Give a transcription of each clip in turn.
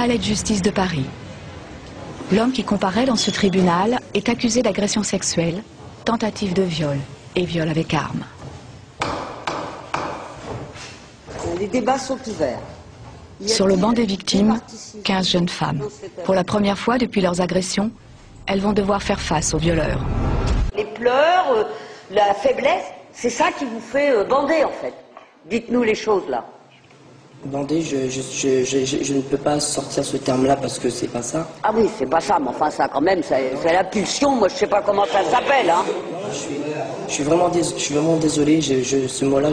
palais de justice de Paris. L'homme qui comparaît dans ce tribunal est accusé d'agression sexuelle, tentative de viol et viol avec arme. Les débats sont ouverts. Sur le banc des victimes, 15 jeunes femmes. Pour la première fois depuis leurs agressions, elles vont devoir faire face aux violeurs. Les pleurs, la faiblesse, c'est ça qui vous fait bander en fait. Dites-nous les choses là. Bander, je ne peux pas sortir ce terme-là parce que c'est pas ça. Ah oui, c'est pas ça, mais enfin ça quand même, c'est la pulsion, moi je sais pas comment ça s'appelle. Hein. Je suis vraiment désolé, ce mot-là,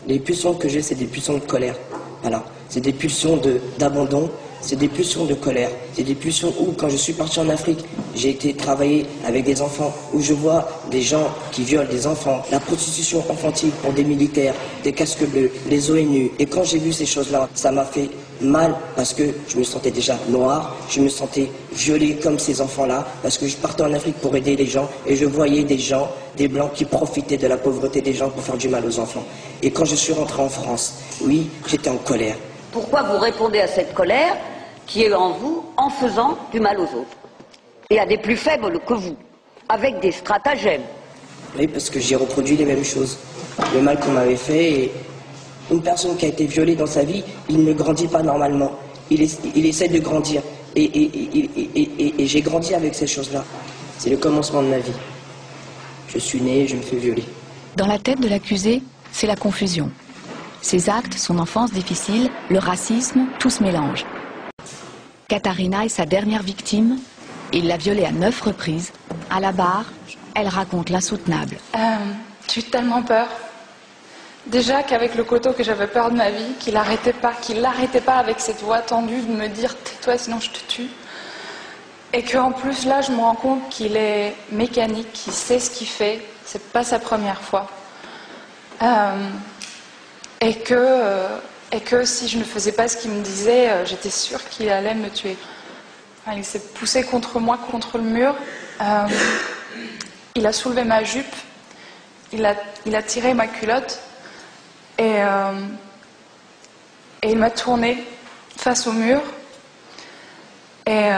les pulsions que j'ai, c'est des pulsions de colère. Voilà, c'est des pulsions d'abandon, c'est des pulsions de colère, c'est des pulsions où, quand je suis parti en Afrique, j'ai été travailler avec des enfants, où je vois des gens qui violent des enfants, la prostitution infantile pour des militaires, des casques bleus, les ONU. Et quand j'ai vu ces choses-là, ça m'a fait mal parce que je me sentais déjà noir, je me sentais violé comme ces enfants-là, parce que je partais en Afrique pour aider les gens et je voyais des gens, des blancs qui profitaient de la pauvreté des gens pour faire du mal aux enfants. Et quand je suis rentré en France, oui, j'étais en colère. Pourquoi vous répondez à cette colère qui est en vous en faisant du mal aux autres et à des plus faibles que vous, avec des stratagèmes? Oui, parce que j'ai reproduit les mêmes choses, le mal qu'on m'avait fait. Et une personne qui a été violée dans sa vie, il ne grandit pas normalement. Il essaie de grandir. Et j'ai grandi avec ces choses-là. C'est le commencement de ma vie. Je suis né, je me fais violer. Dans la tête de l'accusé, c'est la confusion. Ses actes, son enfance difficile, le racisme, tout se mélange. Katharina est sa dernière victime. Il l'a violée à 9 reprises. À la barre, elle raconte l'insoutenable. J'ai eu tellement peur. Déjà qu'avec le coteau que j'avais peur de ma vie, qu'il l'arrêtait pas avec cette voix tendue de me dire « tais-toi sinon je te tue ». Et qu'en plus là je me rends compte qu'il est mécanique, qu'il sait ce qu'il fait, c'est pas sa première fois. Et que si je ne faisais pas ce qu'il me disait, j'étais sûre qu'il allait me tuer. Enfin, il s'est poussé contre moi, contre le mur. Il a soulevé ma jupe, il a tiré ma culotte et il m'a tournée face au mur et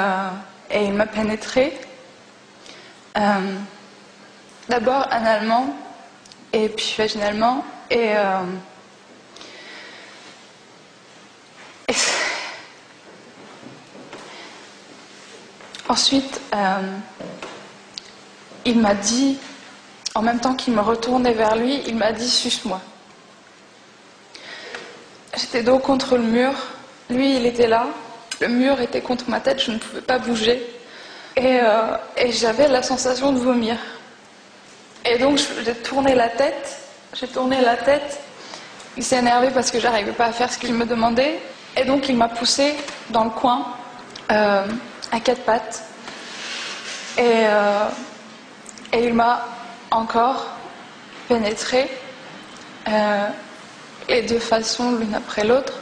il m'a pénétrée. D'abord analement et puis vaginalement et ensuite, il m'a dit, en même temps qu'il me retournait vers lui, il m'a dit « suce-moi ». J'étais dos contre le mur, lui il était là, le mur était contre ma tête, je ne pouvais pas bouger et j'avais la sensation de vomir. Et donc j'ai tourné la tête, il s'est énervé parce que j'arrivais pas à faire ce qu'il me demandait et donc il m'a poussée dans le coin à 4 pattes et il m'a encore pénétrée les 2 façons l'une après l'autre.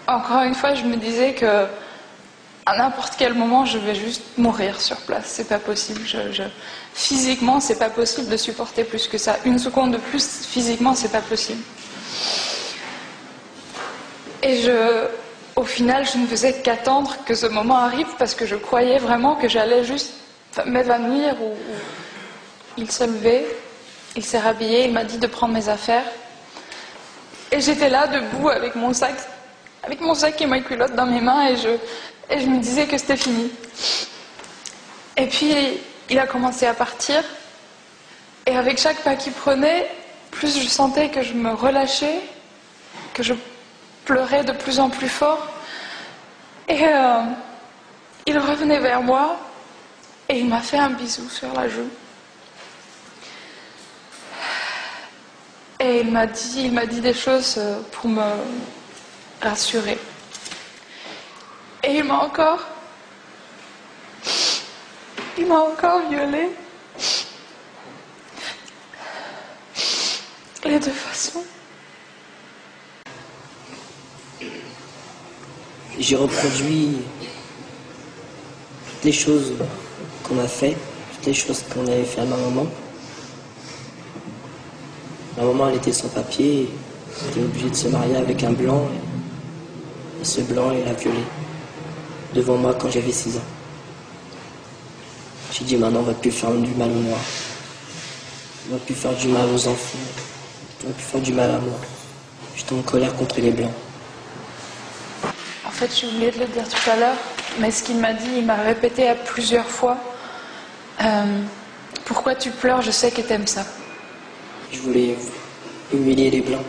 Encore une fois je me disais que à n'importe quel moment je vais juste mourir sur place, c'est pas possible, physiquement c'est pas possible de supporter plus que ça, 1 seconde de plus physiquement c'est pas possible. Et au final, je ne faisais qu'attendre que ce moment arrive parce que je croyais vraiment que j'allais juste m'évanouir ou il s'est levé, il s'est rhabillé, il m'a dit de prendre mes affaires. Et j'étais là, debout, avec mon sac et ma culotte dans mes mains et je me disais que c'était fini. Et puis, il a commencé à partir et avec chaque pas qu'il prenait, plus je sentais que je me relâchais, que je pleurais de plus en plus fort et il revenait vers moi et il m'a fait un bisou sur la joue et il m'a dit des choses pour me rassurer et il m'a encore violée les 2 façons. J'ai reproduit toutes les choses qu'on m'a fait, toutes les choses qu'on avait fait à ma maman. Ma maman, elle était sans papier, elle était obligée de se marier avec un blanc. Et ce blanc, il a violé devant moi quand j'avais 6 ans. J'ai dit maintenant on va plus faire du mal aux noirs. On va plus faire du mal aux enfants. On va plus faire du mal à moi. J'étais en colère contre les blancs. En fait, j'ai oublié de le dire tout à l'heure, mais ce qu'il m'a dit, il m'a répété à plusieurs fois. Pourquoi tu pleures, je sais que t'aimes ça. Je voulais humilier les blancs.